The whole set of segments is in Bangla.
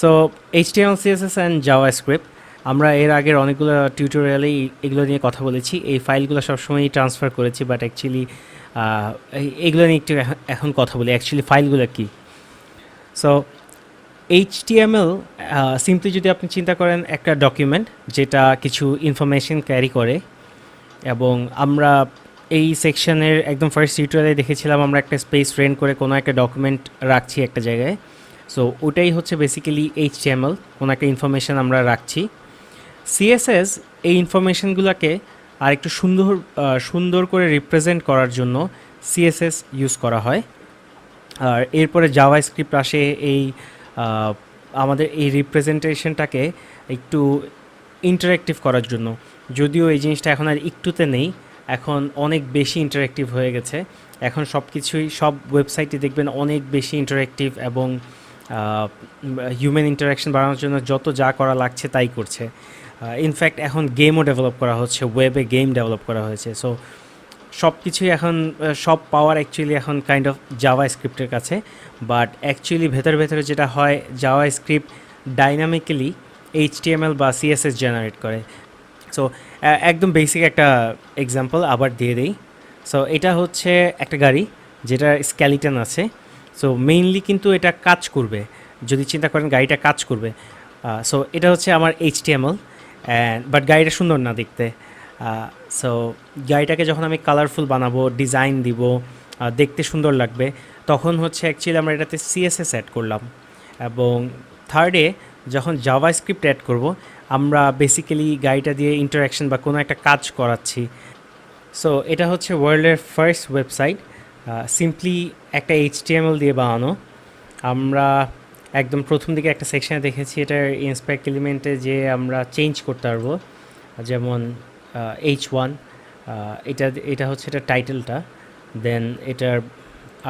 So HTML CSS and JavaScript আমরা এর আগের অনেকগুলো টিউটোরিয়ালেই এগুলো নিয়ে কথা বলেছি। এই ফাইলগুলো সবসময়ই ট্রান্সফার করেছি, বাট অ্যাকচুয়ালি এগুলো নিয়ে একটু এখন কথা বলি অ্যাকচুয়ালি ফাইলগুলো কী। সো HTML সিম্পলি যদি আপনি চিন্তা করেন একটা ডকুমেন্ট যেটা কিছু ইনফরমেশন ক্যারি করে, এবং আমরা এই সেকশনের একদম ফার্স্ট টিউটোরিয়ালে দেখেছিলাম আমরা একটা স্পেস রেন্ট করে কোনো একটা ডকুমেন্ট রাখছি একটা জায়গায়। সো ওটাই হচ্ছে বেসিক্যালি HTML, কোনো একটা ইনফরমেশান আমরা রাখছি। CSS এই ইনফরমেশানগুলোকে আর একটু সুন্দর করে রিপ্রেজেন্ট করার জন্য CSS ইউজ করা হয়। আর এরপরে জাভাস্ক্রিপ্ট আসে এই আমাদের এই রিপ্রেজেন্টেশনটাকে একটু ইন্টারেক্টিভ করার জন্য। যদিও এই জিনিসটা এখন আর একটুতে নেই, এখন অনেক বেশি ইন্টারেক্টিভ হয়ে গেছে। এখন সব কিছুই সব ওয়েবসাইটে দেখবেন অনেক বেশি ইন্টারেক্টিভ, এবং হিউম্যান ইন্টারাকশন বাড়ানোর জন্য যত যা করা লাগছে তাই করছে। ইনফ্যাক্ট এখন গেমও ডেভেলপ করা হচ্ছে, ওয়েবে গেম ডেভেলপ করা হয়েছে। সো সব কিছুই এখন সব পাওয়ার অ্যাকচুয়ালি এখন কাইন্ড অফ জাভাস্ক্রিপ্টের কাছে। বাট অ্যাকচুয়ালি ভেতরে যেটা হয়, জাভাস্ক্রিপ্ট ডাইনামিক্যালি HTML বা CSS জেনারেট করে। সো একদম বেসিক একটা এক্সাম্পল আবার দিয়ে দেই। সো এটা হচ্ছে একটা গাড়ি যেটার স্কেলিটন আছে। সো মেইনলি কিন্তু এটা কাজ করবে, যদি চিন্তা করেন গাড়িটা কাজ করবে। সো এটা হচ্ছে আমার HTML, বাট গাড়িটা সুন্দর না দেখতে। সো গাড়িটাকে যখন আমি কালারফুল বানাবো, ডিজাইন দিব, দেখতে সুন্দর লাগবে, তখন হচ্ছে অ্যাকচুয়ালি আমরা এটাতে CSS অ্যাড করলাম। এবং থার্ডে যখন জাভাস্ক্রিপ্ট অ্যাড করব, আমরা বেসিক্যালি গাড়িটা দিয়ে ইন্টারাকশন বা কোনো একটা কাজ করাচ্ছি। সো এটা হচ্ছে ওয়ার্ল্ডের ফার্স্ট ওয়েবসাইট, সিম্পলি একটা HTML দিয়ে বানানো। আমরা একদম প্রথম দিকে একটা সেকশানে দেখেছি এটার ইন্সপেক্ট এলিমেন্টে যে আমরা চেঞ্জ করতে পারবো, যেমন H1, এটা হচ্ছে এটা টাইটেলটা। দেন এটার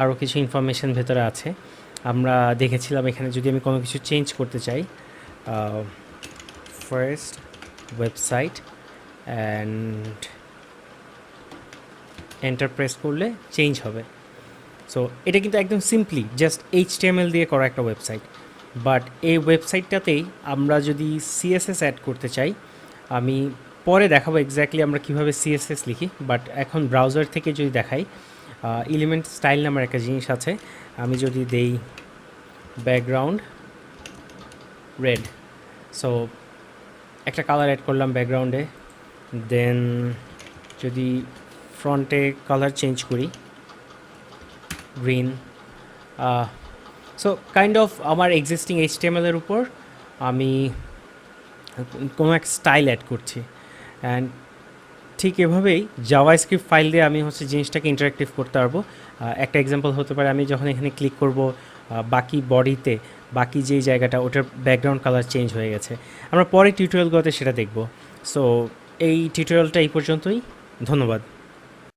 আরও কিছু ইনফরমেশান ভেতরে আছে। আমরা দেখেছিলাম এখানে যদি আমি কোনো কিছু চেঞ্জ করতে চাই, first website and enter press করলে চেঞ্জ হবে। সো এটা কিন্তু একদম সিম্পলি জাস্ট HTML দিয়ে করা একটা ওয়েবসাইট। বাট এই ওয়েবসাইটটাতেই আমরা যদি CSS অ্যাড করতে চাই, আমি পরে দেখাবো এক্স্যাক্টলি আমরা কীভাবে CSS লিখি, বাট এখন ব্রাউজার থেকে যদি দেখাই, এলিমেন্ট স্টাইল নামের একটা জিনিস আছে। আমি যদি দেই ব্যাকগ্রাউন্ড রেড, সো একটা কালার অ্যাড করলাম ব্যাকগ্রাউন্ডে। দেন যদি ফ্রন্টে কালার চেঞ্জ করি গ্রিন, সো কাইন্ড অফ আমার এক্সিস্টিং HTML-এর উপর আমি কোনো এক স্টাইল অ্যাড করছি। অ্যান্ড ঠিক এভাবেই জাভাস্ক্রিপ্ট ফাইল দিয়ে আমি হচ্ছে জিনিসটাকে ইন্টারেক্টিভ করতে পারবো। একটা এক্সাম্পল হতে পারে, আমি যখন এখানে ক্লিক করব, বাকি বডিতে বাকি যেই জায়গাটা ওটার ব্যাকগ্রাউন্ড কালার চেঞ্জ হয়ে গেছে। আমরা পরে টিউটোরিয়ালগুলোতে সেটা দেখব। সো এই টিউটোরিয়ালটা এই পর্যন্তই, ধন্যবাদ।